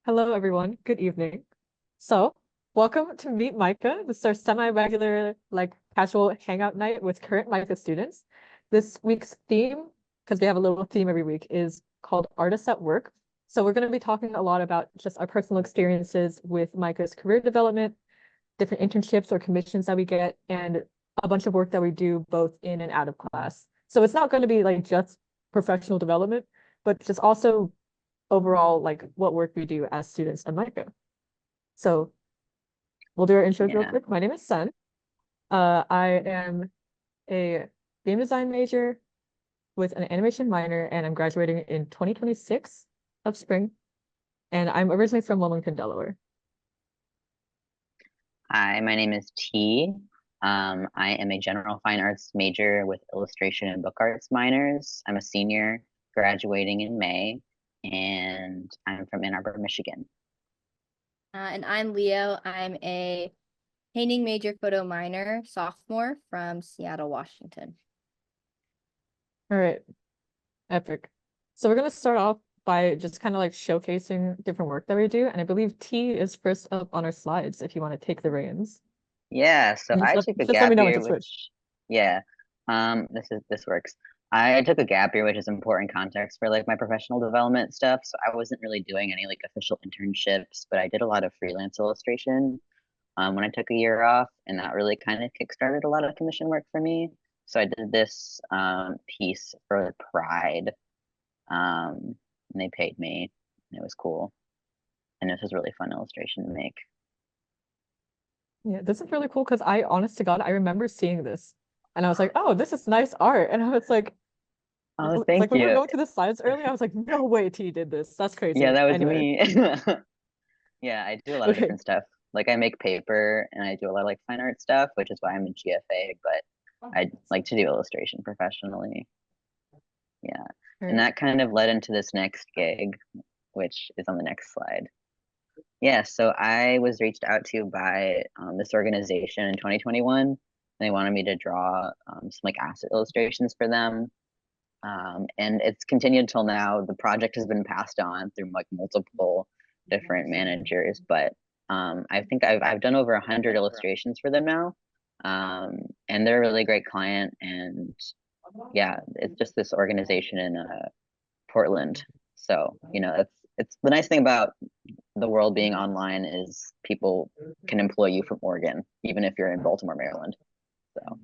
Hello, everyone. Good evening. So, welcome to Meet MICA. This is our semi-regular, casual hangout night with current MICA students. This week's theme, because we have a little theme every week, is called Artists at Work. So we're going to be talking a lot about just our personal experiences with MICA's career development, different internships or commissions that we get, and a bunch of work that we do both in and out of class. So it's not going to be just professional development, but just also overall what work we do as students at MICA. So we'll do our intros real quick. My name is Sun. I am a game design major with an animation minor, and I'm graduating in 2026 of spring. And I'm originally from Wilmington, Delaware. Hi, my name is T. I am a general fine arts major with illustration and book arts minors. I'm a senior graduating in May, and I'm from Ann Arbor, Michigan. And I'm Leo. I'm a painting major, photo minor, sophomore from Seattle, Washington. All right, epic. So we're going to start off by just kind of showcasing different work that we do. And I believe T is first up on our slides if you want to take the reins. Yeah, so I took a gap year, this works. I took a gap year, which is important context for my professional development stuff. So I wasn't really doing any official internships, but I did a lot of freelance illustration when I took a year off, and that really kind of kickstarted a lot of commission work for me. So I did this piece for Pride, and they paid me, and it was cool. And this was really fun illustration to make. Yeah, this is really cool because honest to God, I remember seeing this and I was like, oh, this is nice art. And I was like, oh, thank when you. we were going to the slides earlier, I was like, no way T did this. That's crazy. Yeah, that was me. Yeah, I do a lot of different stuff. I make paper and I do a lot of fine art stuff, which is why I'm in GFA, but I like to do illustration professionally. Yeah. And that kind of led into this next gig, which is on the next slide. Yeah, so I was reached out to by this organization in 2021. They wanted me to draw some asset illustrations for them. And it's continued till now. The project has been passed on through multiple different managers, but I think I've done over 100 illustrations for them now. And they're a really great client, and yeah, it's just this organization in Portland. So, it's the nice thing about the world being online is people can employ you from Oregon, even if you're in Baltimore, Maryland. So,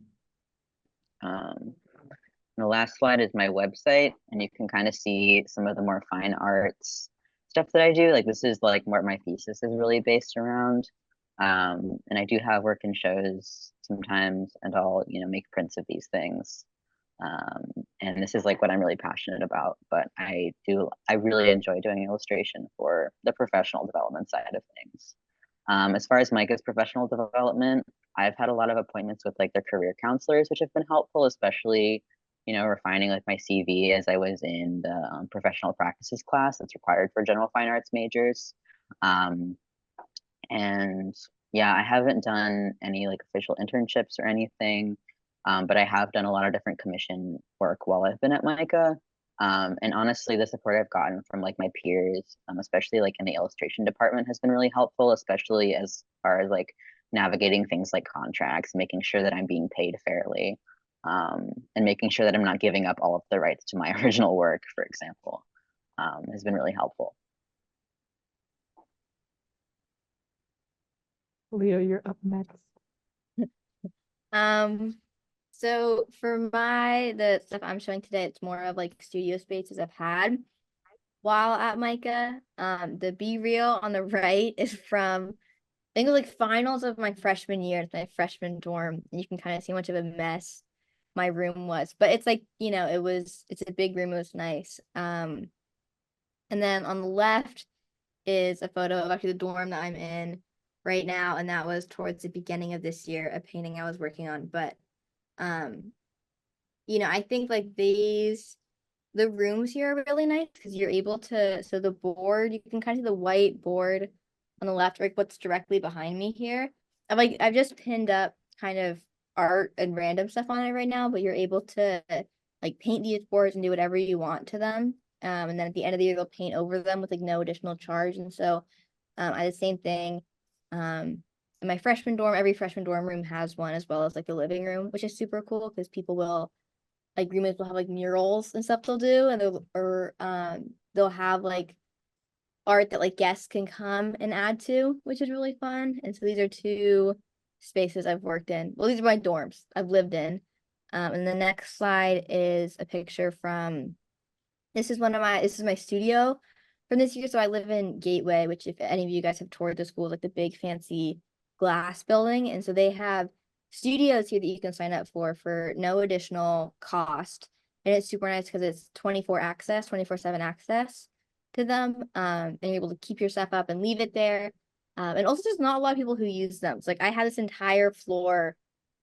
the last slide is my website, and you can kind of see some of the more fine arts stuff that I do. This is what my thesis is really based around. And I do have work in shows sometimes, and I'll make prints of these things. And this is what I'm really passionate about, but I really enjoy doing illustration for the professional development side of things. As far as MICA's professional development, I've had a lot of appointments with their career counselors, which have been helpful, especially refining my CV as I was in the professional practices class that's required for general fine arts majors. And yeah, I haven't done any official internships or anything, but I have done a lot of different commission work while I've been at MICA. And honestly, the support I've gotten from my peers, especially in the illustration department, has been really helpful, especially as far as navigating things like contracts, making sure that I'm being paid fairly, and making sure that I'm not giving up all of the rights to my original work, for example, has been really helpful. Leo, you're up next. So for the stuff I'm showing today, it's more of studio spaces I've had while at MICA. The Be Real on the right is from, I think it was finals of my freshman year. It's my freshman dorm, and you can kind of see how much of a mess my room was. But it's it's a big room. It was nice. And then on the left is a photo of actually the dorm that I'm in right now, and that was towards the beginning of this year, a painting I was working on. But I think the rooms here are really nice because you're able to, so the board, you can kind of see the white board on the left, what's directly behind me here. I've just pinned up kind of art and random stuff on it right now, but you're able to paint these boards and do whatever you want to them. And then at the end of the year, they'll paint over them with like no additional charge. And so I did the same thing. In my freshman dorm, every freshman dorm room has one, as well as like the living room, which is super cool because people will like roommates will have like murals and stuff they'll do, and they'll have like art that like guests can come and add to, which is really fun. And so these are two spaces I've worked in. Well, these are my dorms I've lived in. And the next slide is a picture from, this is my studio from this year. So I live in Gateway, which if any of you guys have toured the school, is like the big fancy glass building. And so they have studios here that you can sign up for no additional cost. And it's super nice because it's 24/7 access to them. And you're able to keep your stuff up and leave it there. And also there's not a lot of people who use them. So like I had this entire floor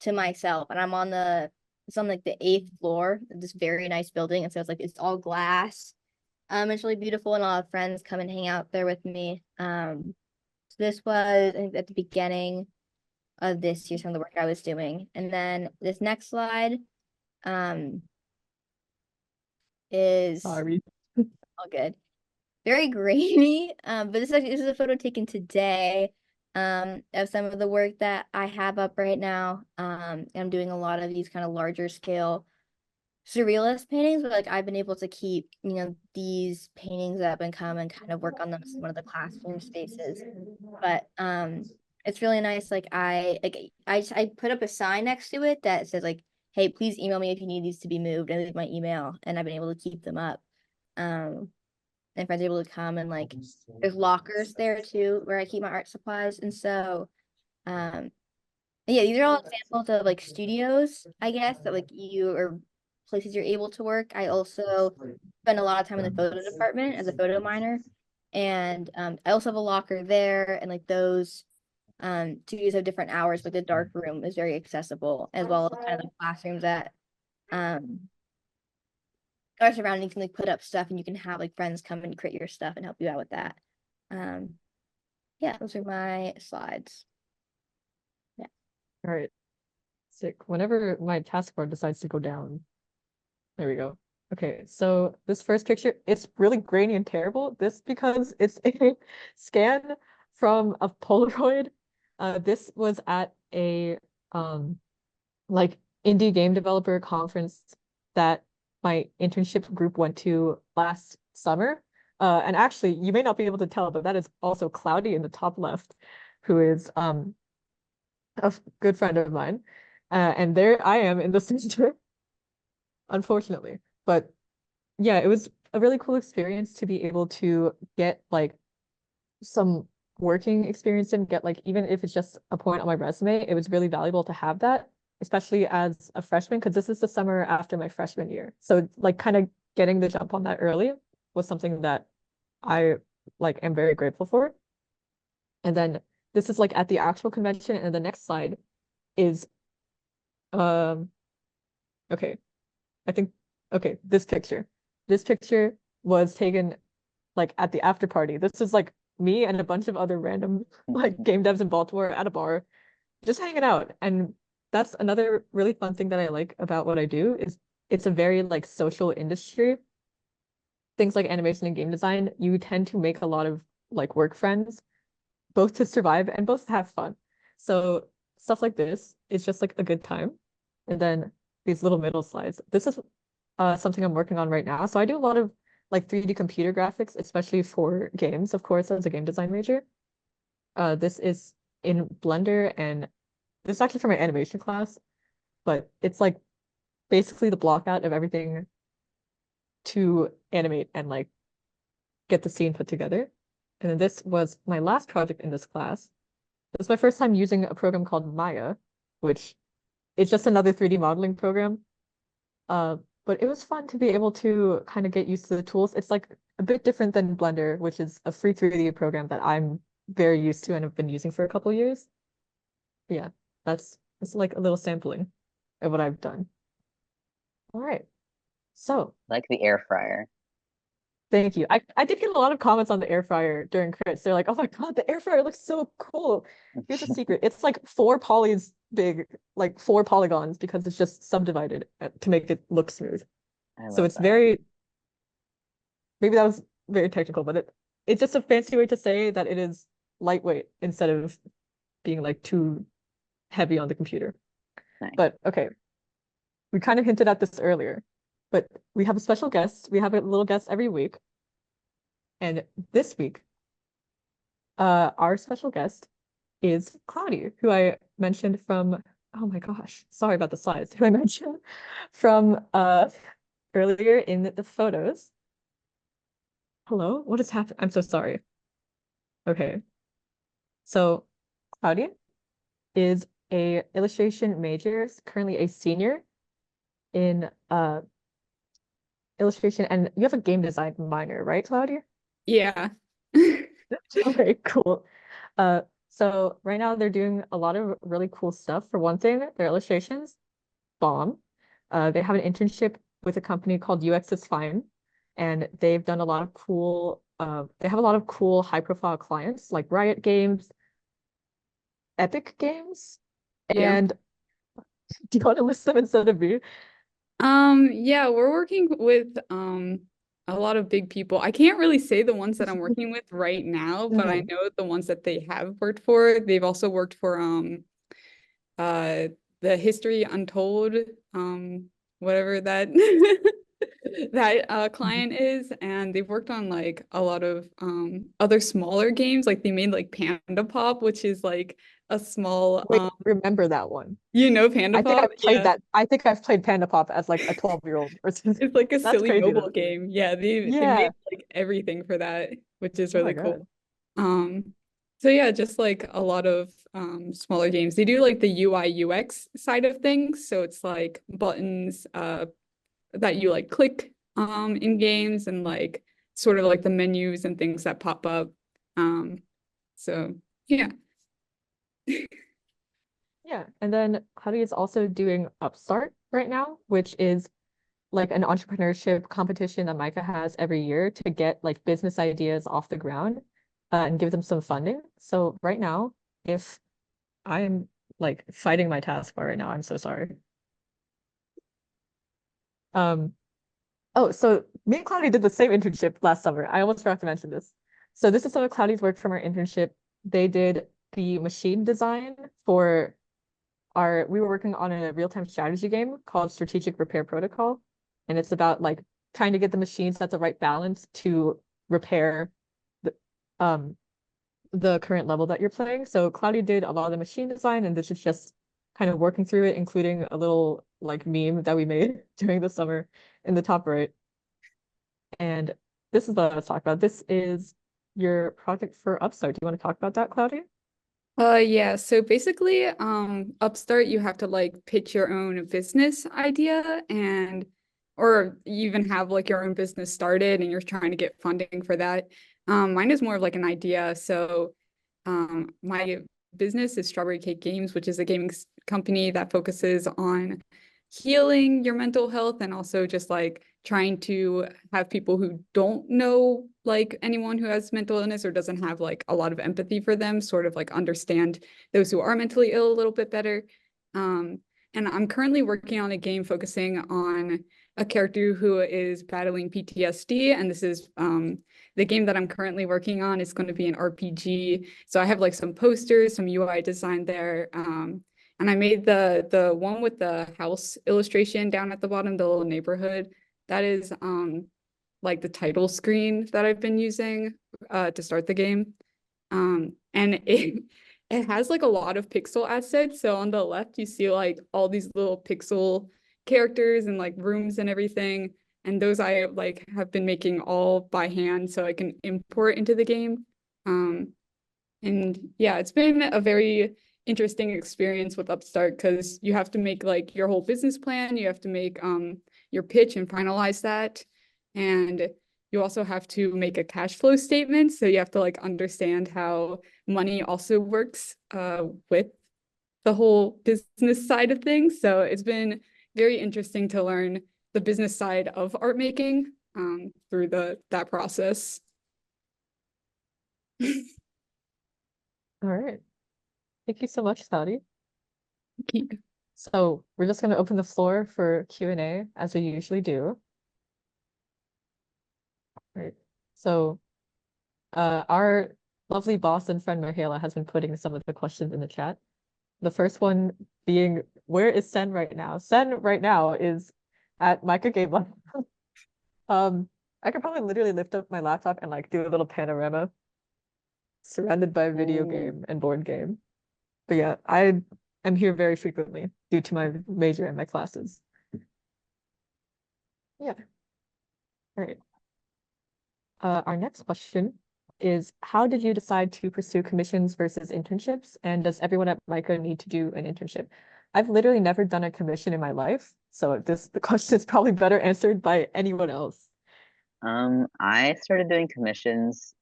to myself, and it's on like the 8th floor of this very nice building. And so it's all glass. It's really beautiful, and a lot of friends come and hang out there with me. So this was, I think, at the beginning of this year, some of the work I was doing. And then this next slide is Sorry. all good. Very grainy. But this is a photo taken today of some of the work that I have up right now. I'm doing a lot of these kind of larger scale surrealist paintings, but like I've been able to keep, these paintings up and come and kind of work on them in one of the classroom spaces. But it's really nice. Like I put up a sign next to it that says like, hey, please email me if you need these to be moved. I leave my email, and I've been able to keep them up. And friends are able to come, and like there's lockers there too where I keep my art supplies. And so yeah, these are all examples of like studios, I guess, that like you or places you're able to work. I also spend a lot of time in the photo department as a photo minor, and I also have a locker there, and like those studios have different hours, but the dark room is very accessible, as well as kind of like classrooms that are surrounding. You can like put up stuff, and you can have like friends come and create your stuff and help you out with that. Yeah, those are my slides. Yeah. All right. Sick. Whenever my taskbar decides to go down. There we go. Okay, so this first picture, it's really grainy and terrible. This because it's a scan from a Polaroid. This was at a like indie game developer conference that my internship group went to last summer. And actually, you may not be able to tell, but that is also Cloudy in the top left, who is a good friend of mine. And there I am in the center, unfortunately. But yeah, it was a really cool experience to be able to get like some working experience and get like, even if it's just a point on my resume, it was really valuable to have that, especially as a freshman, because this is the summer after my freshman year. So like kind of getting the jump on that early was something that I like am very grateful for. And then this is like at the actual convention, and the next slide is okay. I think okay, this picture. This picture was taken like at the after party. This is like me and a bunch of other random like game devs in Baltimore at a bar, just hanging out. And that's another really fun thing that I like about what I do is it's a very like social industry. Things like animation and game design, you tend to make a lot of like work friends, both to survive and both to have fun. So stuff like this is just like a good time. And then these little middle slides. This is something I'm working on right now. So I do a lot of like 3D computer graphics, especially for games, of course, as a game design major. This is in Blender, and this is actually for my animation class, but it's like basically the block out of everything to animate and like get the scene put together. And then this was my last project in this class. It was my first time using a program called Maya, which is just another 3D modeling program. But it was fun to be able to kind of get used to the tools. It's like a bit different than Blender, which is a free 3D program that I'm very used to and have been using for a couple years. But yeah, that's like a little sampling of what I've done. All right. So Like the air fryer. thank you. I did get a lot of comments on the air fryer during crits. They're like, oh my God, the air fryer looks so cool. Here's a secret. It's like 4 polys big, like 4 polygons, because it's just subdivided to make it look smooth. So it's that. maybe that was very technical, but it's just a fancy way to say that it is lightweight instead of being like too heavy on the computer. Nice. But okay, we kind of hinted at this earlier, but we have a special guest. We have a little guest every week. And this week, our special guest is Cloudy, who I mentioned from, oh my gosh, sorry about the slides, who I mentioned from earlier in the photos. Hello, what is happening? I'm so sorry. Okay. So Cloudy is a illustration major, currently a senior in illustration, and you have a game design minor, right, Claudia? Yeah. Okay, cool. So right now they're doing a lot of really cool stuff. For one thing, their illustrations bomb. They have an internship with a company called UX is Fine, and they've done a lot of cool. They have a lot of cool high-profile clients like Riot Games, Epic Games, Yeah. and do you want to list them instead of me? Yeah, we're working with a lot of big people. I can't really say the ones that I'm working with right now, but I know the ones that they have worked for. They've also worked for the History Untold, whatever that that client is, and they've worked on like a lot of other smaller games. Like they made like Panda Pop, which is like a small Wait, remember that one? Panda I think I Pop? played Yeah. that. I think I've played Panda Pop as like a 12-year-old or something. It's like a That's silly crazy mobile though. game. Yeah, they Yeah. made like everything for that, which is Oh my really God. cool. So yeah, just like a lot of smaller games. They do like the UI UX side of things. So it's like buttons that you like click in games, and like sort of like the menus and things that pop up. So yeah. Yeah. And then Cloudy is also doing Upstart right now, which is like an entrepreneurship competition that MICA has every year to get like business ideas off the ground and give them some funding. So right now, if I'm like fighting my taskbar right now, I'm so sorry. Oh, so me and Cloudy did the same internship last summer. I almost forgot to mention this. So this is some of Cloudy's work from our internship. They did the machine design for we were working on a real-time strategy game called Strategic Repair Protocol. And it's about like trying to get the machines at the right balance to repair the current level that you're playing. So Cloudy did a lot of the machine design, and this is just kind of working through it, including a little like meme that we made during the summer in the top right. And this is what I was talking about. This is your project for Upstart. Do you want to talk about that, Cloudy? Yeah, so basically, Upstart, you have to like pitch your own business idea, and or you even have like your own business started and you're trying to get funding for that. Mine is more of like an idea. So my business is Strawberry Cake Games, which is a gaming company that focuses on healing your mental health, and also just like trying to have people who don't know like anyone who has mental illness or doesn't have like a lot of empathy for them sort of like understand those who are mentally ill a little bit better. And I'm currently working on a game focusing on a character who is battling PTSD, and this is the game that I'm currently working on is going to be an RPG. So I have like some posters, some UI design there. And I made the one with the house illustration down at the bottom, the little neighborhood. That is like the title screen that I've been using to start the game. And it has like a lot of pixel assets. So on the left, you see like all these little pixel characters and like rooms and everything. And those I like have been making all by hand so I can import into the game. And yeah, it's been a very interesting experience with Upstart because you have to make like your whole business plan, you have to make your pitch and finalize that. And you also have to make a cash flow statement. So you have to like understand how money also works with the whole business side of things. So it's been very interesting to learn the business side of art making through that process. All right. Thank you so much, Cloudy. Thank you. So we're just going to open the floor for Q&A as we usually do. Right. So our lovely boss and friend Michaela has been putting some of the questions in the chat. The first one being, where is Sen right now? Sen right now is at MICA Game Lab. I could probably literally lift up my laptop and like do a little panorama surrounded by a video game and board game. But yeah, I am here very frequently due to my major and my classes. Yeah. All right. Our next question is, how did you decide to pursue commissions versus internships? And does everyone at MICA need to do an internship? I've literally never done a commission in my life, so the question is probably better answered by anyone else. I started doing commissions.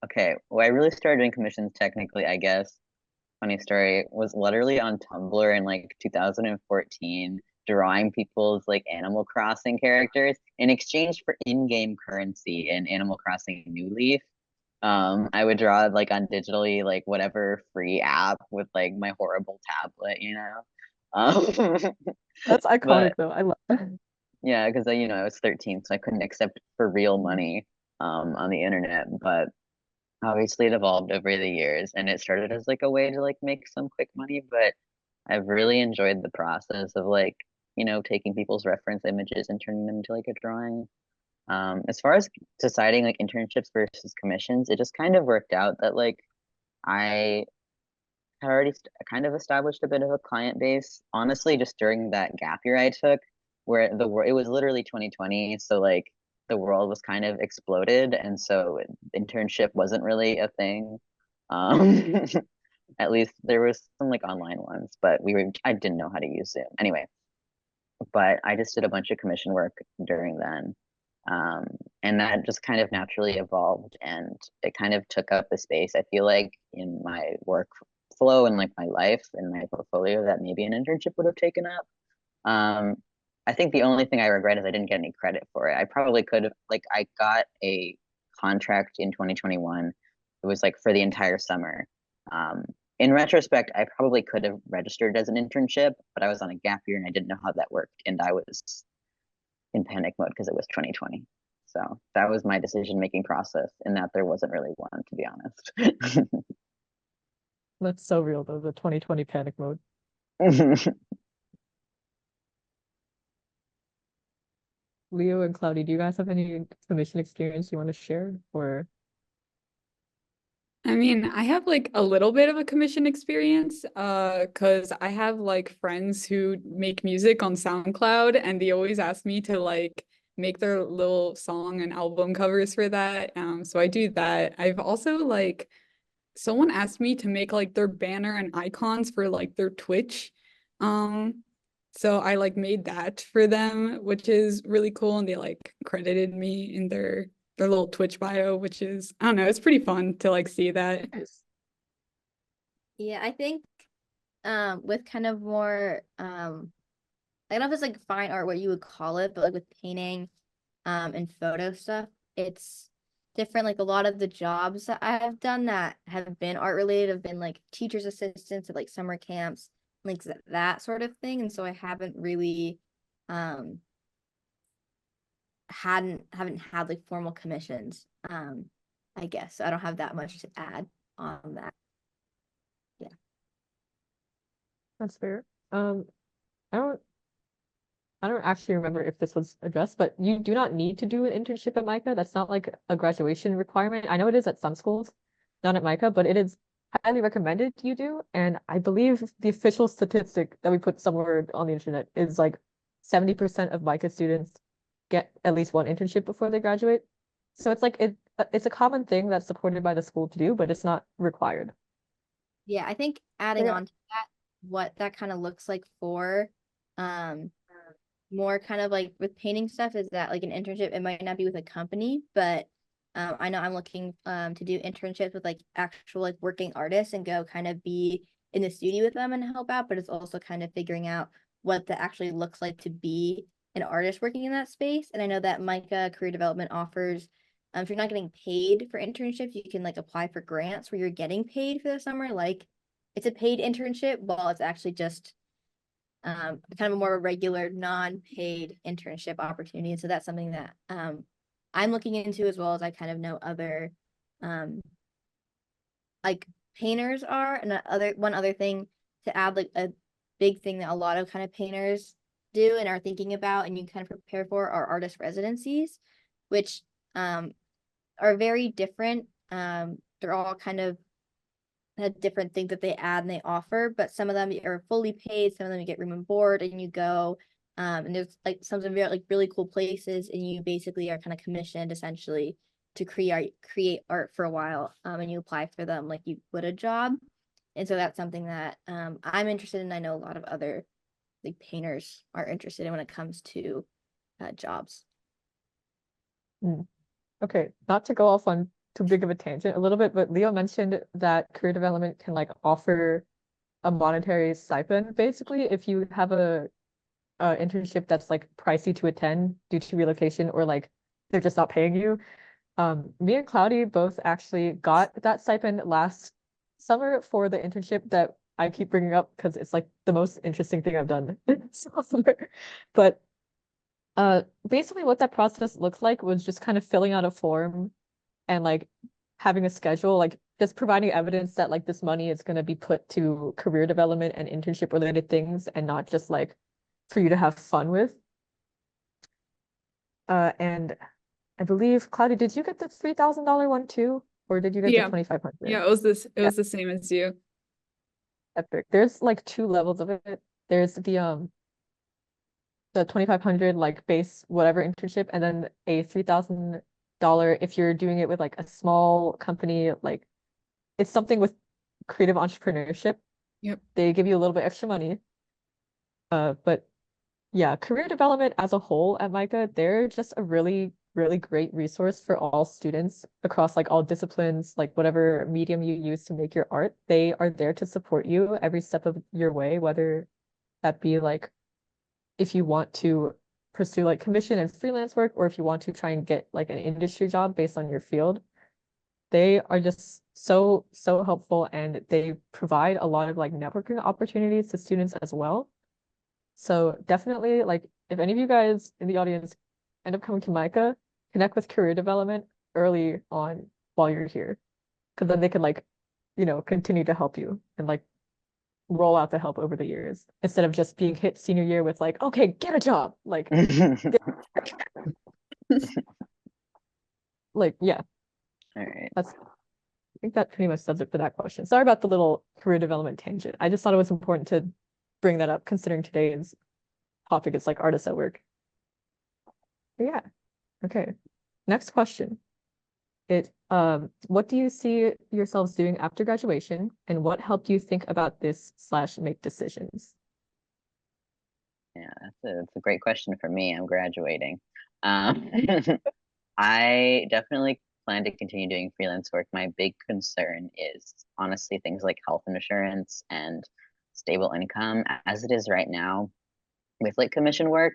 Okay, well, I really started doing commissions technically, I guess. Funny story, was literally on Tumblr in like 2014, drawing people's like Animal Crossing characters in exchange for in-game currency in Animal Crossing New Leaf. I would draw like on digitally like whatever free app with like my horrible tablet, you know. That's iconic But though. I love that. yeah, because I was 13, so I couldn't accept for real money on the internet. But obviously it evolved over the years, and it started as like a way to like make some quick money, but I've really enjoyed the process of like, taking people's reference images and turning them into like a drawing. As far as deciding like internships versus commissions, it just kind of worked out that like I had already kind of established a bit of a client base, honestly, just during that gap year I took, where it was literally 2020, so like the world was kind of exploded, and so internship wasn't really a thing. At least there was some like online ones, but I didn't know how to use Zoom anyway. But I just did a bunch of commission work during then. And that just kind of naturally evolved, and it kind of took up the space, I feel like, in my work flow and like my life and my portfolio that maybe an internship would have taken up. I think the only thing I regret is I didn't get any credit for it. I probably could have, like, I got a contract in 2021. It was like for the entire summer. In retrospect, I probably could have registered as an internship, but I was on a gap year and I didn't know how that worked. And I was in panic mode because it was 2020. So that was my decision-making process, and that there wasn't really one, to be honest. That's so real though, the 2020 panic mode. Leo and Cloudy, do you guys have any commission experience you want to share? Or I mean, I have like a little bit of a commission experience, because I have like friends who make music on SoundCloud, and they always ask me to like make their little song and album covers for that. So I do that. I've also like someone asked me to make like their banner and icons for like their Twitch. So I like made that for them, which is really cool, and they like credited me in their little Twitch bio, which is, I don't know, it's pretty fun to like see that. Yeah, I think with kind of more I don't know if it's like fine art what you would call it, but like with painting and photo stuff, it's different. Like a lot of the jobs that I have done that have been art related have been like teachers assistants at like summer camps, like that sort of thing. And so I haven't really haven't had like formal commissions, I guess. So I don't have that much to add on that. Yeah. that's fair. I don't actually remember if this was addressed, but you do not need to do an internship at MICA. That's not like a graduation requirement. I know it is at some schools, not at MICA, but it is highly recommended you do. And I believe the official statistic that we put somewhere on the internet is like 70% of MICA students get at least one internship before they graduate. So it's like it's a common thing that's supported by the school to do, but it's not required. Yeah, I think adding Yeah. on to that, what that kind of looks like for more kind of like with painting stuff is that like an internship, it might not be with a company, but I know I'm looking to do internships with like actual like working artists and go kind of be in the studio with them and help out, but it's also kind of figuring out what that actually looks like to be an artist working in that space. And I know that MICA Career Development offers, if you're not getting paid for internships, you can like apply for grants where you're getting paid for the summer. Like it's a paid internship while it's actually just kind of a more regular non-paid internship opportunity. So that's something that I'm looking into, as well as I kind of know other like painters are. And one other thing to add, like a big thing that a lot of kind of painters do and are thinking about and you kind of prepare for are artist residencies, which are very different. They're all kind of have different things that they add and they offer, but some of them are fully paid, some of them you get room and board and you go. And there's like some very like really cool places, and you basically are kind of commissioned essentially to create art for a while. And you apply for them like you would a job. And so that's something that I'm interested in. I know a lot of other like painters are interested in when it comes to jobs. Okay, not to go off on too big of a tangent a little bit, but Leo mentioned that career development can like offer a monetary stipend basically if you have a internship that's like pricey to attend due to relocation, or like they're just not paying you. Me and Cloudy both actually got that stipend last summer for the internship that I keep bringing up because it's like the most interesting thing I've done so far. But basically what that process looks like was just kind of filling out a form and like having a schedule, like just providing evidence that like this money is going to be put to career development and internship related things and not just like for you to have fun with. And I believe, Cloudy, did you get the $3,000 one too? Or did you get the 2,500? Yeah, it was the same as you. Epic. There's like two levels of it. There's the 2,500 like base whatever internship, and then a $3,000 if you're doing it with like a small company, like it's something with creative entrepreneurship. Yep. They give you a little bit extra money. But yeah, career development as a whole at MICA, they're just a really, really great resource for all students across like all disciplines, like whatever medium you use to make your art. They are there to support you every step of your way, whether that be like if you want to pursue like commission and freelance work, or if you want to try and get like an industry job based on your field. They are just so helpful, and they provide a lot of like networking opportunities to students as well. So definitely, like, if any of you guys in the audience end up coming to MICA, connect with career development early on while you're here, because then they can like, continue to help you and like roll out the help over the years instead of just being hit senior year with like, okay, get a job. Like, yeah. All right. I think that pretty much does it for that question. Sorry about the little career development tangent. I just thought it was important to bring that up considering today's topic is like artists at work. But yeah. Okay. Next question. What do you see yourselves doing after graduation, and what helped you think about this / make decisions? Yeah, that's a great question for me. I'm graduating. I definitely plan to continue doing freelance work. My big concern is honestly things like health insurance and stable income. As it is right now with like commission work,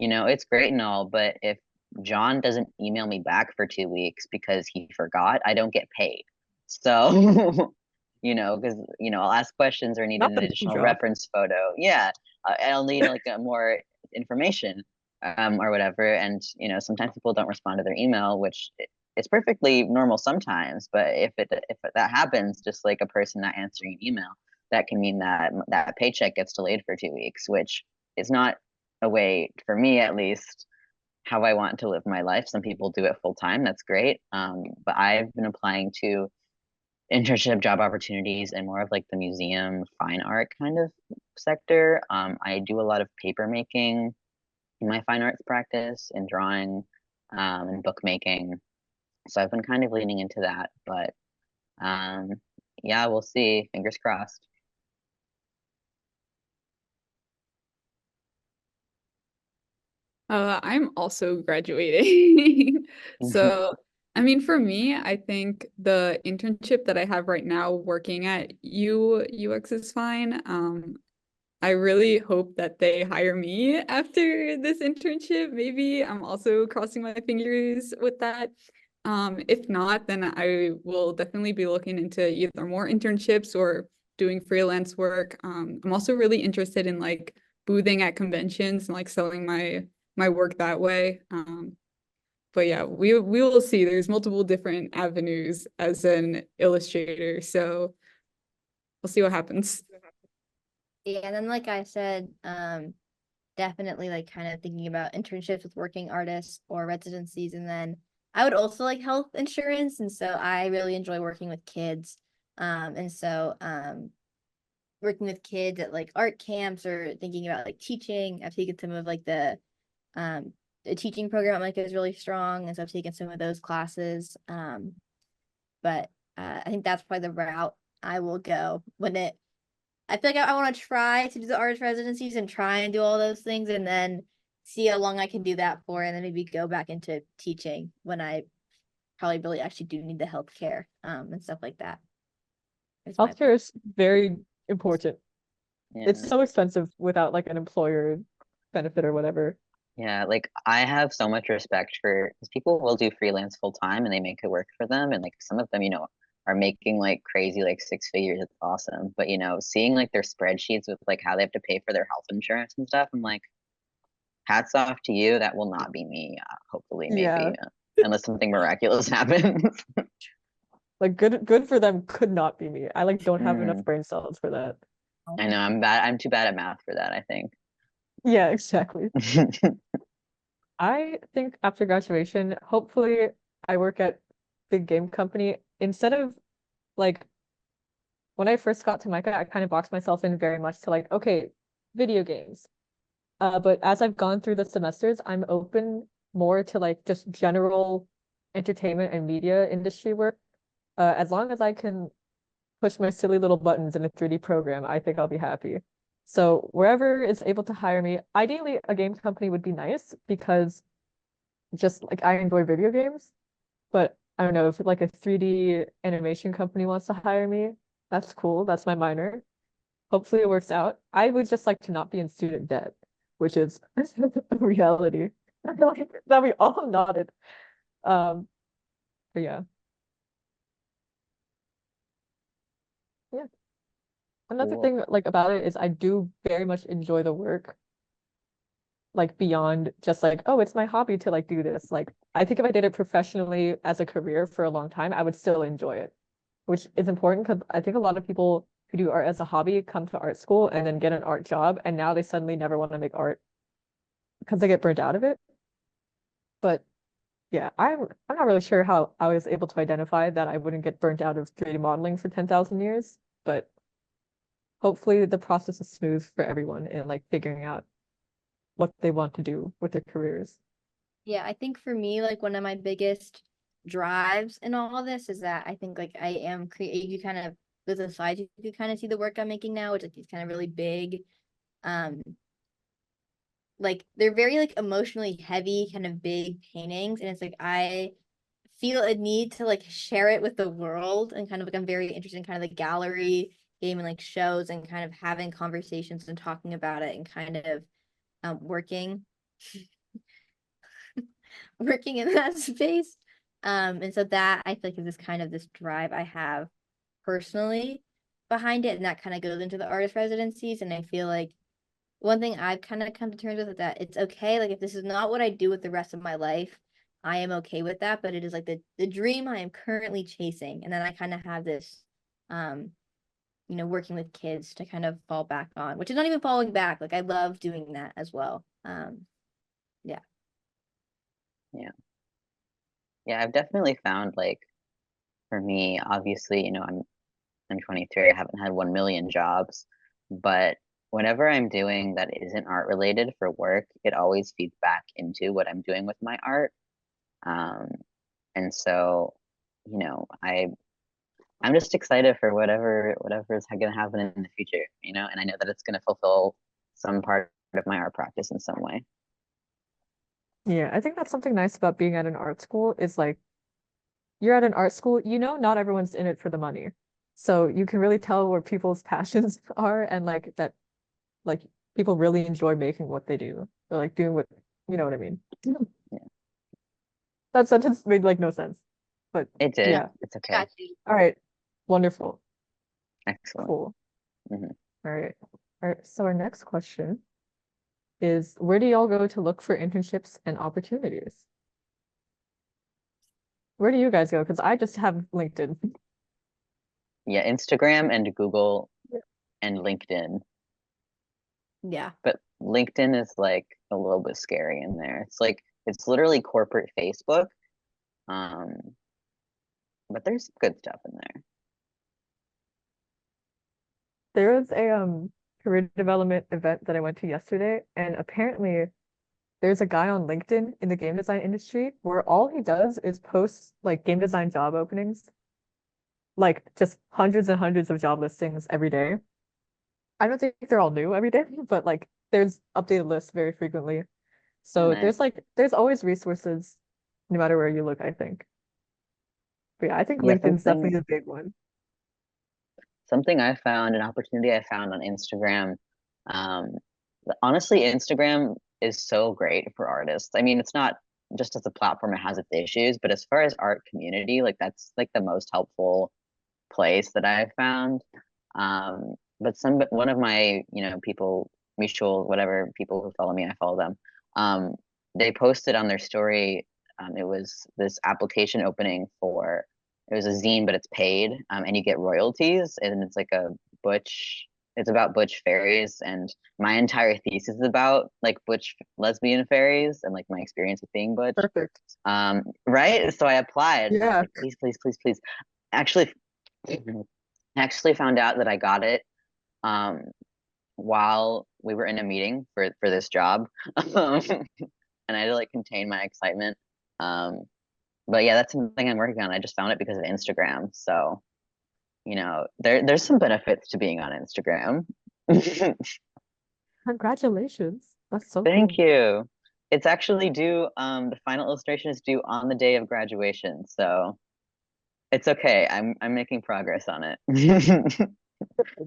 it's great and all, but if John doesn't email me back for 2 weeks because he forgot, I don't get paid. So, because, I'll ask questions or need Not an the additional job. reference photo. Yeah, I'll need like more information or whatever. And, sometimes people don't respond to their email, which is perfectly normal sometimes. But if that happens, just like a person not answering an email, that can mean that that paycheck gets delayed for 2 weeks, which is not a way, for me at least, how I want to live my life. Some people do it full time. That's great. But I've been applying to internship job opportunities and more of like the museum fine art kind of sector. I do a lot of paper making in my fine arts practice and drawing and bookmaking. So I've been kind of leaning into that, but yeah, we'll see. Fingers crossed. I'm also graduating. So, I mean, for me, I think the internship that I have right now working at UX is fine. I really hope that they hire me after this internship. Maybe I'm also crossing my fingers with that. If not, then I will definitely be looking into either more internships or doing freelance work. I'm also really interested in like boothing at conventions and like selling my work that way. But yeah, we will see. There's multiple different avenues as an illustrator, so we'll see what happens. Yeah, and then like I said, definitely like kind of thinking about internships with working artists or residencies. And then I would also like health insurance. And so I really enjoy working with kids. And so working with kids at like art camps or thinking about like teaching. I've taken some of like the teaching program like is really strong. And so I've taken some of those classes. But I think that's probably the route I will go when I feel like I want to try to do the artist residencies and try and do all those things and then see how long I can do that for and then maybe go back into teaching when I probably really actually do need the healthcare and stuff like that. Healthcare is very important. Yeah. It's so expensive without like an employer benefit or whatever. Yeah, like I have so much respect for because people will do freelance full time and they make it work for them. And like some of them, are making like crazy like six figures. It's awesome. But seeing like their spreadsheets with like how they have to pay for their health insurance and stuff, I'm like, hats off to you. That will not be me. Hopefully, Yeah. maybe, unless something miraculous happens. Like good for them could not be me. I like don't have enough brain cells for that. I know I'm bad. I'm too bad at math for that, I think. Yeah, exactly. I think after graduation, hopefully I work at big game company instead of like when I first got to MICA, I kind of boxed myself in very much to like, okay, video games. But as I've gone through the semesters, I'm open more to like just general entertainment and media industry work. As long as I can push my silly little buttons in a 3D program, I think I'll be happy. So wherever is able to hire me, ideally a game company would be nice because just like I enjoy video games, but I don't know if like a 3D animation company wants to hire me, that's cool. That's my minor. Hopefully it works out. I would just like to not be in student debt, which is a reality. That we all nodded. But yeah. Yeah. Another Cool. thing like about it is I do very much enjoy the work, like beyond just like, oh, it's my hobby to like do this. Like I think if I did it professionally as a career for a long time, I would still enjoy it, which is important because I think a lot of people who do art as a hobby come to art school and then get an art job and now they suddenly never want to make art because they get burnt out of it. But yeah, I'm not really sure how I was able to identify that I wouldn't get burnt out of 3D modeling for 10,000 years, but hopefully the process is smooth for everyone in like figuring out what they want to do with their careers. Yeah, I think for me, like one of my biggest drives in all of this is that I think like I am creating you kind of with the slides you can kind of see the work I'm making now, which like these kind of really big um like they're very like emotionally heavy kind of big paintings and it's like I feel a need to like share it with the world and kind of like I'm very interested in kind of the gallery game and like shows and kind of having conversations and talking about it and kind of working working in that space. And so that I feel like is this kind of this drive I have personally behind it. And that kind of goes into the artist residencies. And I feel like one thing I've kind of come to terms with is that it's okay. Like if this is not what I do with the rest of my life, I am okay with that. But it is like the dream I am currently chasing. And then I kind of have this working with kids to kind of fall back on, which is not even falling back. Like I love doing that as well. Yeah. Yeah, I've definitely found like for me, obviously, I'm 23. I haven't had 1 million jobs, but whenever I'm doing that isn't art related for work, it always feeds back into what I'm doing with my art. And so, I'm just excited for whatever is going to happen in the future, and I know that it's going to fulfill some part of my art practice in some way. Yeah, I think that's something nice about being at an art school is like you're at an art school, not everyone's in it for the money. So you can really tell where people's passions are and like that like people really enjoy making what they do. Or like doing what you know what I mean. Yeah. That sentence made like no sense. But It did. yeah. It's okay. All right. Wonderful. Excellent. Cool. Mhm. All right. All right. So our next question is where do y'all go to look for internships and opportunities? Where do you guys go? Because I just have LinkedIn. Yeah, Instagram and Google Yeah. and LinkedIn. Yeah. But LinkedIn is like a little bit scary in there. It's like it's literally corporate Facebook. Um, but there's good stuff in there. There was a career development event that I went to yesterday, and apparently there's a guy on LinkedIn in the game design industry where all he does is post like game design job openings, like just hundreds and hundreds of job listings every day. I don't think they're all new every day, but like there's updated lists very frequently. So Nice. there's always resources no matter where you look, I think. But yeah, I think Yeah, LinkedIn's definitely a big one. something I found, an opportunity I found on Instagram. Um, honestly, Instagram is so great for artists. I mean, it's not just as a platform, it has its issues, but as far as art community, like that's like the most helpful place that I've found. But one of my, people, mutual, whatever people who follow me, I follow them. They posted on their story, it was this application opening for, it was a zine, but it's paid, and you get royalties, and it's like it's about butch fairies, and my entire thesis is about like butch lesbian fairies and like my experience with being butch. Perfect. Right? So I applied. And I was Yeah. like, please, please, please, please. Actually, found out that I got it while we were in a meeting for this job. And I had to like contain my excitement. But yeah, that's something I'm working on. I just found it because of Instagram. So, there's some benefits to being on Instagram. Congratulations. That's so Thank cool. you. It's actually due, the final illustration is due on the day of graduation. So it's okay. I'm making progress on it.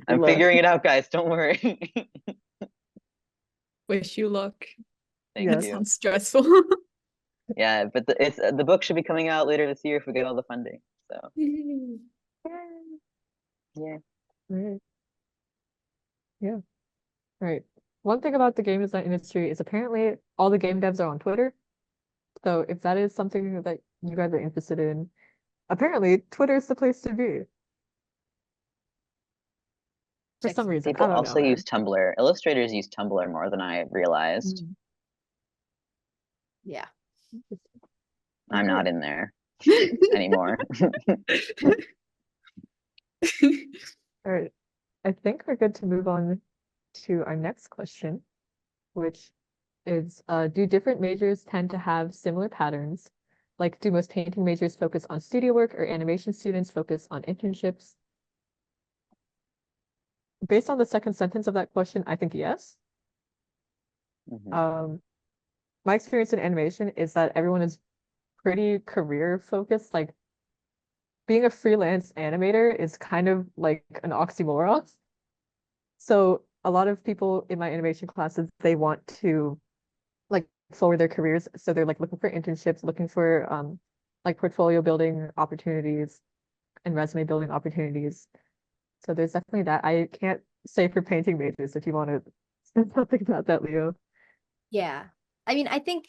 I'm luck. figuring it out, guys. Don't worry. Wish you luck. Thank Yes. you. Sounds stressful. Yeah, but the book should be coming out later this year if we get all the funding. So yeah. Right. Yeah. Right. One thing about the game design industry is apparently all the game devs are on Twitter. So if that is something that you guys are interested in, apparently Twitter is the place to be. For some reason. People I don't know, also man. use Tumblr. Illustrators use Tumblr more than I realized. Yeah. I'm Okay. not in there anymore. All right. I think we're good to move on to our next question, which is do different majors tend to have similar patterns? Like, do most painting majors focus on studio work or animation students focus on internships? Based on the second sentence of that question, I think yes. Mhm. My experience in animation is that everyone is pretty career focused. Like, being a freelance animator is kind of like an oxymoron. So a lot of people in my animation classes, they want to like forward their careers. So they're like looking for internships, looking for like portfolio building opportunities and resume building opportunities. So there's definitely that. I can't say for painting majors if you want to say something about that, Leo. Yeah. I mean, I think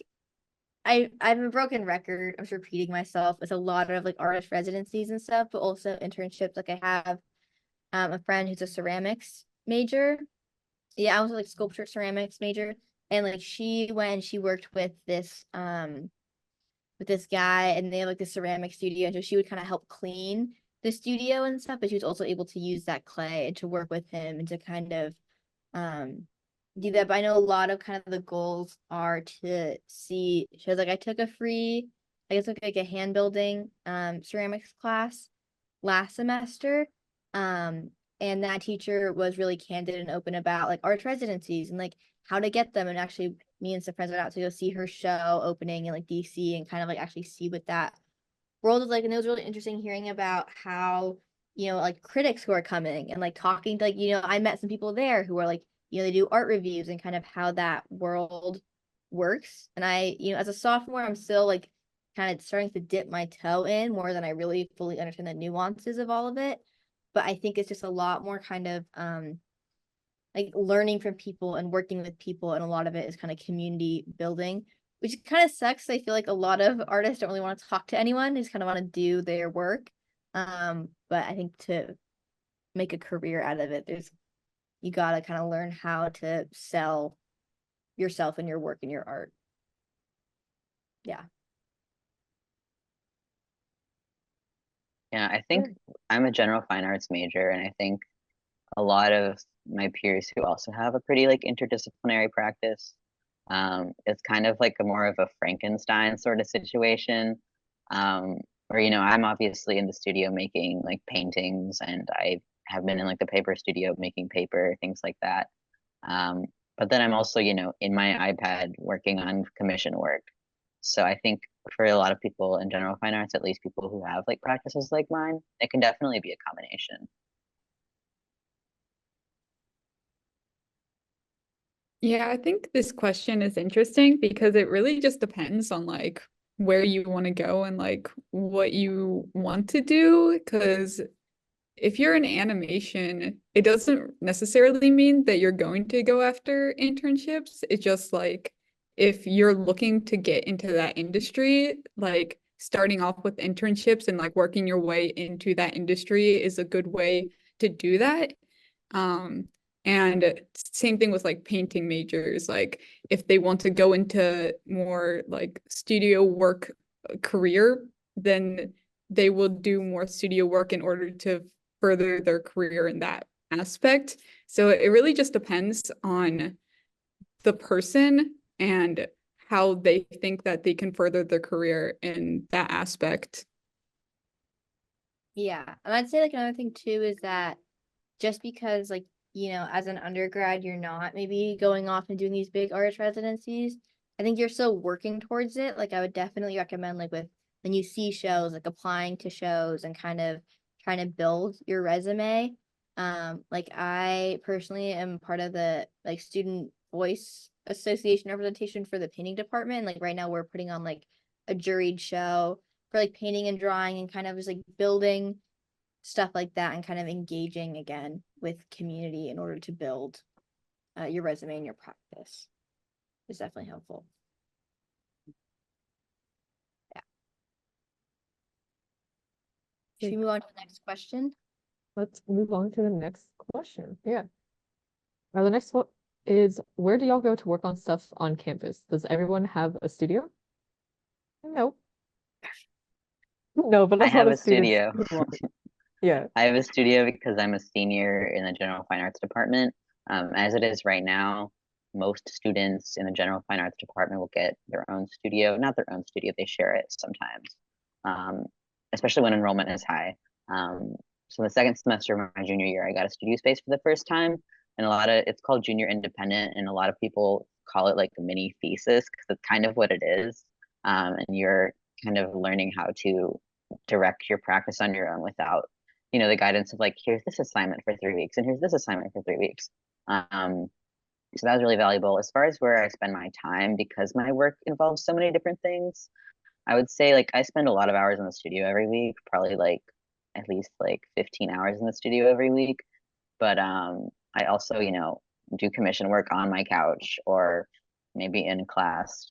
I'm a broken record. I'm just repeating myself with a lot of like artist residencies and stuff, but also internships. Like I have a friend who's a ceramics major. Yeah, I was like sculpture ceramics major. And like she worked with this guy, and they have like this ceramic studio, and so she would kind of help clean the studio and stuff, but she was also able to use that clay and to work with him and to kind of um do that. But I know a lot of kind of the goals are to see. She was like, I guess like a hand building ceramics class last semester. Um and that teacher was really candid and open about like art residencies and like how to get them. And actually me and some friends went out to go see her show opening in like DC and kind of like actually see what that world is like. And it was really interesting hearing about how, like critics who are coming and like talking to like, I met some people there who are like, they do art reviews and kind of how that world works. And I, as a sophomore, I'm still like kind of starting to dip my toe in more than I really fully understand the nuances of all of it. But I think it's just a lot more kind of like learning from people and working with people, and a lot of it is kind of community building which kind of sucks. I feel like a lot of artists don't really want to talk to anyone. They just kind of want to do their work. But I think to make a career out of it, you gotta kind of learn how to sell yourself and your work and your art. Yeah. Yeah, I think I'm a general fine arts major, and I think a lot of my peers who also have a pretty like interdisciplinary practice, it's kind of like a more of a Frankenstein sort of situation, where I'm obviously in the studio making like paintings, and I have been in like the paper studio making paper, things like that. But then I'm also, in my iPad working on commission work. So I think for a lot of people in general fine arts, at least people who have like practices like mine, it can definitely be a combination. Yeah, I think this question is interesting because it really just depends on like where you want to go and like what you want to do. Because if you're in animation, it doesn't necessarily mean that you're going to go after internships. It's just like if you're looking to get into that industry, like starting off with internships and like working your way into that industry is a good way to do that. And same thing with like painting majors, like if they want to go into more like studio work career, then they will do more studio work in order to further their career in that aspect. So it really just depends on the person and how they think that they can further their career in that aspect. Yeah. And I'd say like another thing too is that just because like, as an undergrad, you're not maybe going off and doing these big artist residencies, I think you're still working towards it. Like I would definitely recommend like when you see shows, like applying to shows and kind of trying to build your resume. Like I personally am part of the like student voice association representation for the painting department. Like right now we're putting on like a juried show for like painting and drawing and kind of just like building stuff like that and kind of engaging again with community in order to build your resume and your practice is definitely helpful. Yeah. Should we move on to the next question? Let's move on to the next question. Yeah. The next one is, where do y'all go to work on stuff on campus? Does everyone have a studio? No. No, but I a lot have of a students studio. Yeah. I have a studio because I'm a senior in the general fine arts department. As it is right now, most students in the general fine arts department will get their own studio, not their own studio, they share it sometimes, especially when enrollment is high. So the second semester of my junior year, I got a studio space for the first time, and it's called junior independent, and a lot of people call it like a mini thesis because it's kind of what it is. And you're kind of learning how to direct your practice on your own without the guidance of like, here's this assignment for 3 weeks and here's this assignment for 3 weeks. So that was really valuable. As far as where I spend my time, because my work involves so many different things, I would say like I spend a lot of hours in the studio every week, probably like at least like 15 hours in the studio every week. But I also, do commission work on my couch or maybe in class.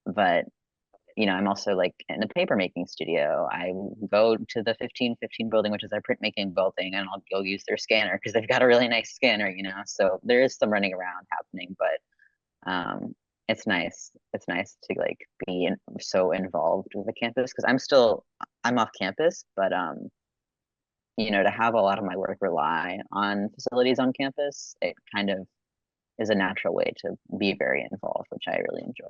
But I'm also like in a paper making studio. I go to the 1515 building, which is our printmaking building, and I'll go use their scanner because they've got a really nice scanner, So there is some running around happening, but it's nice. It's nice to like be so involved with the campus because I'm off campus, but to have a lot of my work rely on facilities on campus, it kind of is a natural way to be very involved, which I really enjoy.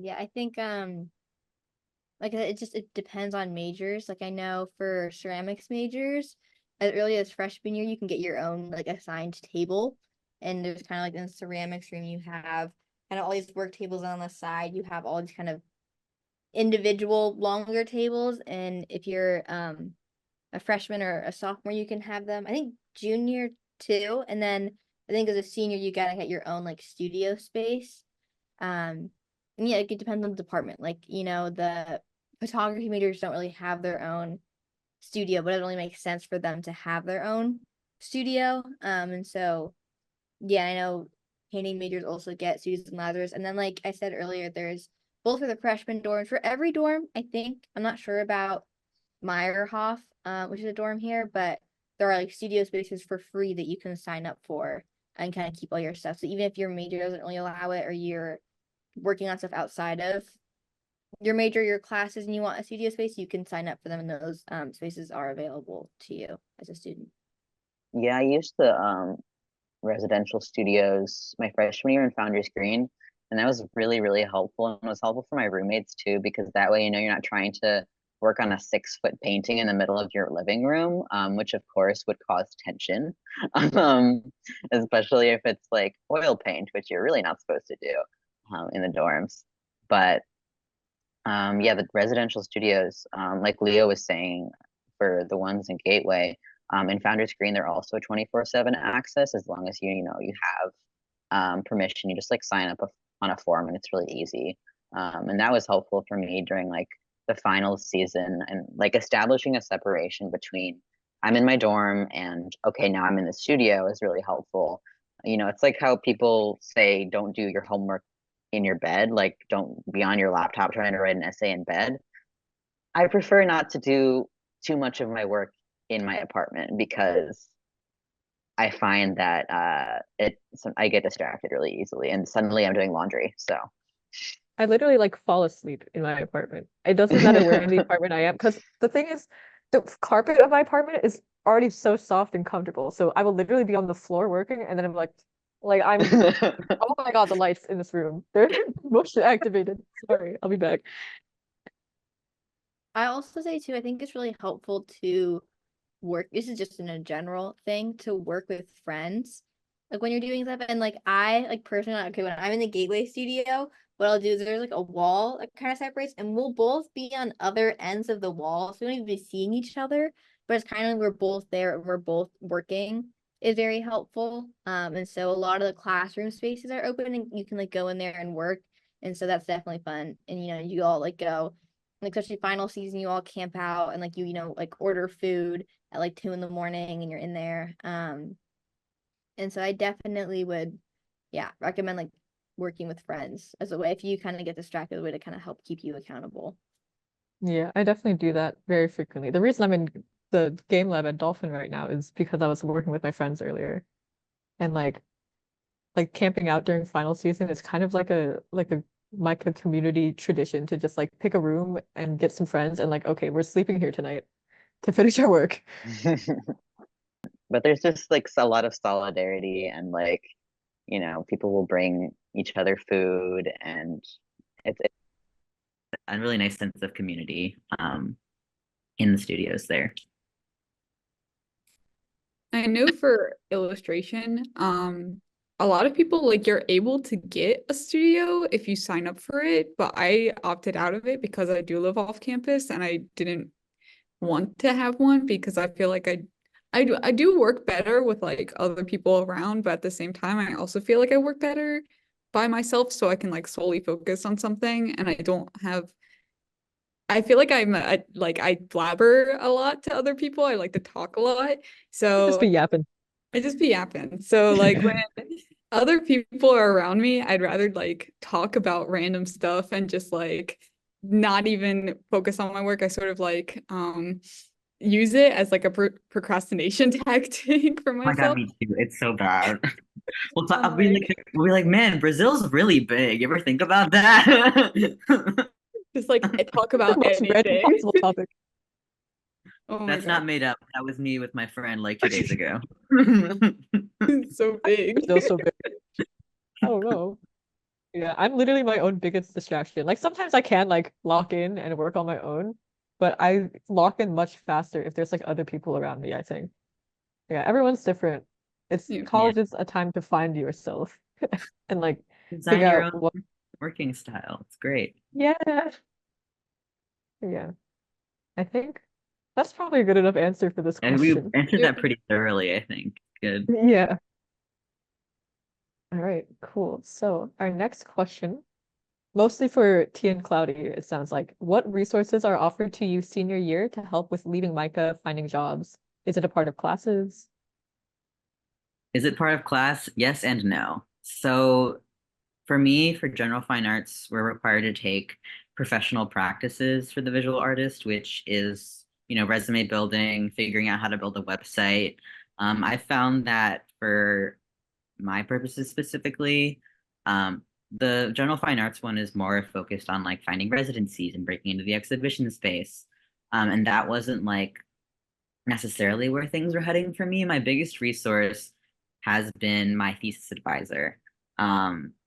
Yeah, I think like it depends on majors. Like I know for ceramics majors, as early as freshman year, you can get your own like assigned table. And there's kind of like in the ceramics room, you have kind of all these work tables on the side. You have all these kind of individual longer tables. And if you're a freshman or a sophomore, you can have them. I think junior too. And then I think as a senior, you gotta get your own like studio space. And yeah, it depends on the department. Like, the photography majors don't really have their own studio, but it only makes sense for them to have their own. studio. And so yeah, I know painting majors also get studios and ladders. And then like I said earlier, there's both for the freshman dorms. For every dorm, I think, I'm not sure about Meyerhoff, which is a dorm here, but there are like studio spaces for free that you can sign up for and kind of keep all your stuff. So even if your major doesn't really allow it, or you're working on stuff outside of your major, your classes, and you want a studio space, you can sign up for them, and those spaces are available to you as a student. Yeah, I used the residential studios my freshman year in Founders Green, and that was really, really helpful, and it was helpful for my roommates too, because that way, you're not trying to work on a 6-foot painting in the middle of your living room, which of course would cause tension, especially if it's like oil paint, which you're really not supposed to do in the dorms. But yeah, the residential studios, like Leo was saying, for the ones in Gateway, in Founders Green, they're also 24/7 access, as long as you have permission. You just like sign up on a form, and it's really easy. And that was helpful for me during like the final season, and like establishing a separation between I'm in my dorm and okay, now I'm in the studio is really helpful. It's like how people say don't do your homework in your bed, like don't be on your laptop trying to write an essay in bed. I prefer not to do too much of my work in my apartment, because I find that I get distracted really easily, and suddenly I'm doing laundry. So I literally like fall asleep in my apartment. It doesn't matter where in the apartment I am, because the thing is, the carpet of my apartment is already so soft and comfortable. So I will literally be on the floor working, and then I'm like I'm oh my God, the lights in this room. They're motion activated. Sorry, I'll be back. I also say too, I think it's really helpful to work. This is just in a general thing, to work with friends. Like when you're doing stuff, and like I like personally, okay, when I'm in the Gateway studio, what I'll do is there's like a wall that kind of separates, and we'll both be on other ends of the wall. So we don't even be seeing each other, but it's kind of we're both there and we're both working is very helpful. And so a lot of the classroom spaces are open, and you can like go in there and work. And so that's definitely fun. And you all like go, like especially final season, you all camp out and like like order food at like 2 a.m. and you're in there. And so I definitely would, yeah, recommend like working with friends as a way, if you kind of get distracted, a way to kind of help keep you accountable. Yeah, I definitely do that very frequently. The reason I'm in the game lab at Dolphin right now is because I was working with my friends earlier, and like camping out during final season is kind of like a MICA community tradition to just like pick a room and get some friends and like, okay, we're sleeping here tonight to finish our work. but there's just like a lot of solidarity, and like people will bring each other food, and it's a really nice sense of community in the studios there. I know for illustration, a lot of people like you're able to get a studio if you sign up for it, but I opted out of it because I do live off campus and I didn't want to have one, because I feel like I do work better with like other people around, but at the same time I also feel like I work better by myself, so I can like solely focus on something, and I feel like I blabber a lot to other people. I like to talk a lot. So Just be yapping. I just be yapping. So like when other people are around me, I'd rather like talk about random stuff and just like not even focus on my work. I sort of like use it as like a procrastination tactic for Oh my God, myself. me too. It's so bad. I'll Like, we'll be like, man, Brazil's really big. You ever think about that? just like talk The about most random anything. possible topic. Oh my That's not God. made up. That was me with my friend like 2 days ago. It's so big. Still so big. I don't know. Yeah, I'm literally my own biggest distraction. Like sometimes I can like lock in and work on my own, but I lock in much faster if there's like other people around me, I think. Yeah, everyone's different. It's Yeah. college is a time to find yourself and like Design figure your out own what. working style. It's great. Yeah. Yeah. I think that's probably a good enough answer for this And we question. answered Yep. that pretty thoroughly, I think. Good. Yeah. All right, cool. So our next question, mostly for T and Cloudy, it sounds like, what resources are offered to you senior year to help with leaving MICA, finding jobs? Is it a part of classes? Is it part of class? Yes and no. So for me, for general fine arts, we're required to take professional practices for the visual artist, which is, resume building, figuring out how to build a website. I found that for my purposes specifically, the general fine arts one is more focused on like finding residencies and breaking into the exhibition space. And that wasn't like necessarily where things were heading for me. My biggest resource has been my thesis advisor.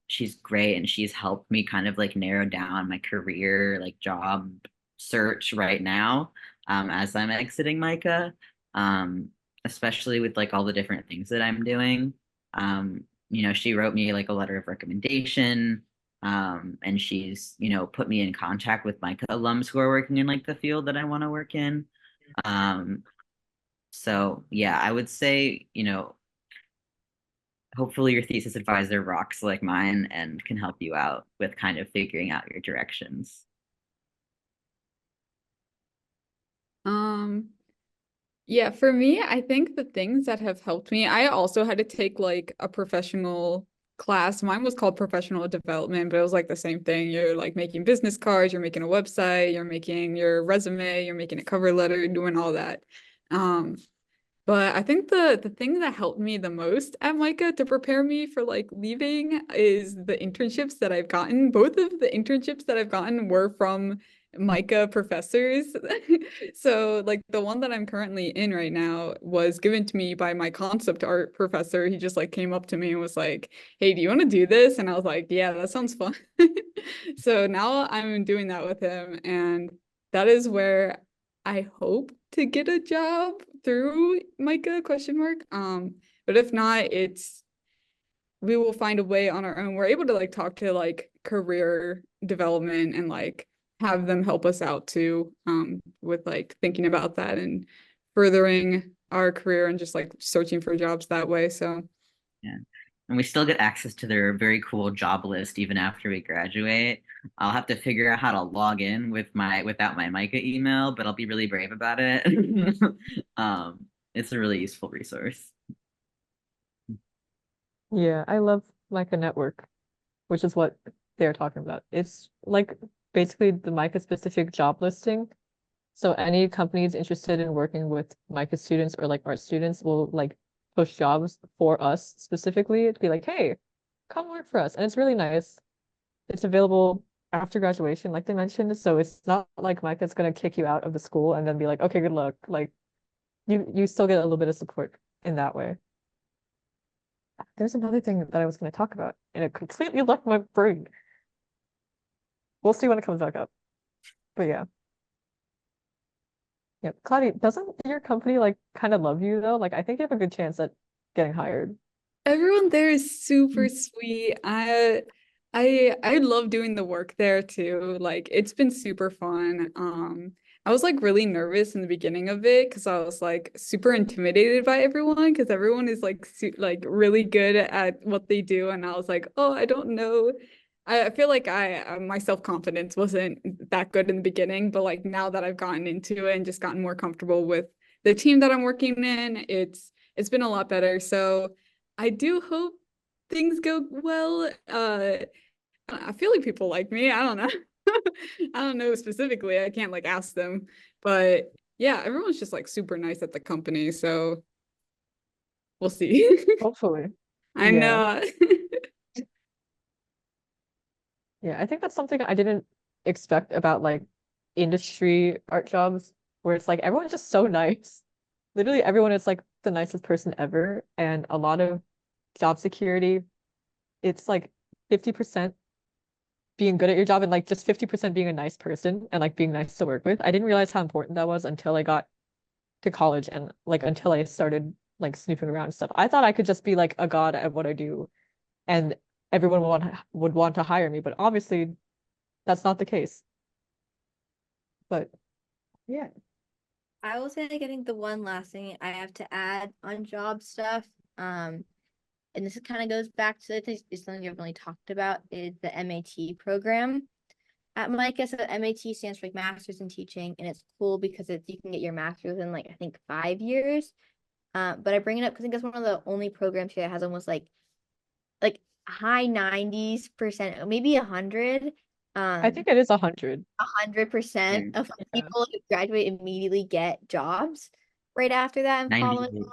She's great and she's helped me kind of like narrow down my career, like job search right now, as I'm exiting MICA, especially with like all the different things that I'm doing. She wrote me like a letter of recommendation. And she's, put me in contact with MICA alums who are working in like the field that I want to work in. So yeah, I would say, hopefully your thesis advisor rocks like mine and can help you out with kind of figuring out your directions. Yeah, for me, I think the things that have helped me, I also had to take like a professional class. Mine was called professional development, but it was like the same thing. You're like making business cards, you're making a website, you're making your resume, you're making a cover letter, you're doing all that. But I think the thing that helped me the most at MICA to prepare me for like leaving is the internships that I've gotten. Both of the internships that I've gotten were from MICA professors. So like the one that I'm currently in right now was given to me by my concept art professor. He just like came up to me and was like, "Hey, do you want to do this?" And I was like, "Yeah, that sounds fun." So now I'm doing that with him, and that is where I hope to get a job through MICA ? But if not, we will find a way on our own. We're able to like talk to like career development and like have them help us out too, with like thinking about that and furthering our career and just like searching for jobs that way. So yeah. And we still get access to their very cool job list even after we graduate. I'll have to figure out how to log in without my MICA email, but I'll be really brave about it. It's a really useful resource. Yeah, I love MICA network, which is what they're talking about. It's like basically the MICA specific job listing. So any companies interested in working with MICA students or like art students will like post jobs for us specifically. It'd be like, hey, come work for us. And it's really nice. It's available after graduation, like they mentioned. So it's not like MICA's gonna kick you out of the school and then be like, okay, good luck. Like you still get a little bit of support in that way. There's another thing that I was gonna talk about, and it completely left my brain. We'll see when it comes back up. But yeah. Yeah, Claudia, doesn't your company like kind of love you though? Like I think you have a good chance at getting hired. everyone there is super sweet. I love doing the work there too. Like it's been super fun. I was like really nervous in the beginning of it because I was like super intimidated by everyone because everyone is like like really good at what they do, and I was like, oh, I don't know. I feel like my self-confidence wasn't that good in the beginning, but like now that I've gotten into it and just gotten more comfortable with the team that I'm working in, it's been a lot better. So I do hope things go well. I feel like people like me. I don't know. I don't know specifically. I can't like ask them, but yeah, everyone's just like super nice at the company. So we'll see. Hopefully. I Yeah. know. Yeah, I think that's something I didn't expect about like industry art jobs, where it's like everyone's just so nice. Literally everyone is like the nicest person ever, and a lot of job security, it's like 50% being good at your job and like just 50% being a nice person and like being nice to work with. I didn't realize how important that was until I got to college and like until I started like snooping around and stuff. I thought I could just be like a god at what I do and everyone would want to hire me, but obviously that's not the case. But yeah. I will say, getting the one last thing I have to add on job stuff, and this kind of goes back to it's something you've only talked about, is the MAT program at MICA. So MAT stands for like Masters in Teaching, and it's cool because you can get your master's in like I think 5 years. But I bring it up because I think it's one of the only programs here that has almost like high 90s%, maybe 100. I think it is 100. 100% of Yeah. people who graduate immediately get jobs right after that and 90, following.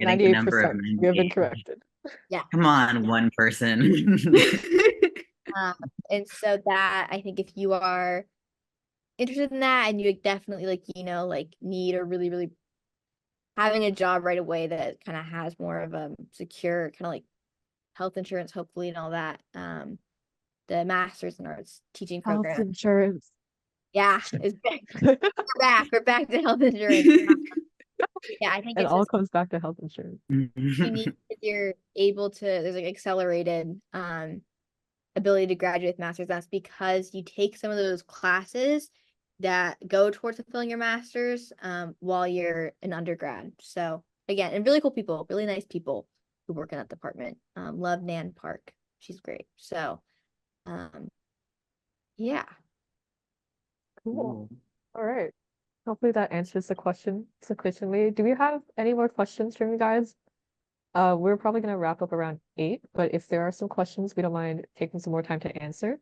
I think the number of 98%. We have been 98. corrected. Yeah. Come on, one person. And so that I think if you are interested in that and you definitely need or really, really having a job right away that kind of has more of a secure kind of like health insurance, hopefully, and all that. The Masters in Arts teaching Health program. insurance. Yeah, is back. We're back to health insurance. Yeah, I think It it's all just comes back to health insurance. unique if you're able to, there's like accelerated ability to graduate with Masters. That's because you take some of those classes that go towards fulfilling your Masters while you're an undergrad. So again, and really cool people, really nice people who work in that department. Love Nan Park. She's great. So yeah. Cool. All right. Hopefully that answers the question sufficiently. Do we have any more questions from you guys? We're probably going to wrap up around 8, but if there are some questions, we don't mind taking some more time to answer.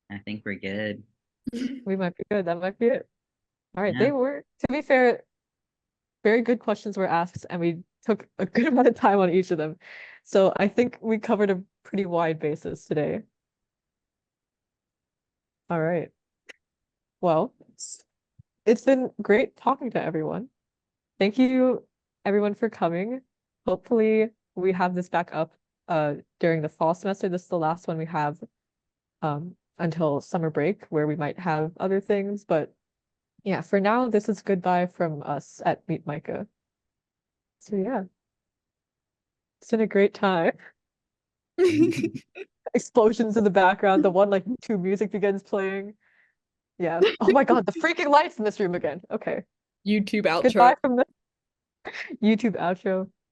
I think we're good. We might be good. That might be it. All right. Yeah. They were, to be fair, very good questions were asked, and we took a good amount of time on each of them. So I think we covered a pretty wide basis today. All right. Well, it's been great talking to everyone. Thank you, everyone, for coming. Hopefully, we have this back up during the fall semester. This is the last one we have until summer break, where we might have other things. But yeah, for now, this is goodbye from us at Meet MICA. So yeah, it's been a great time. Explosions in the background. The one like YouTube music begins playing. Yeah. Oh my God, the freaking lights in this room again. Okay. YouTube outro. Goodbye from the YouTube outro.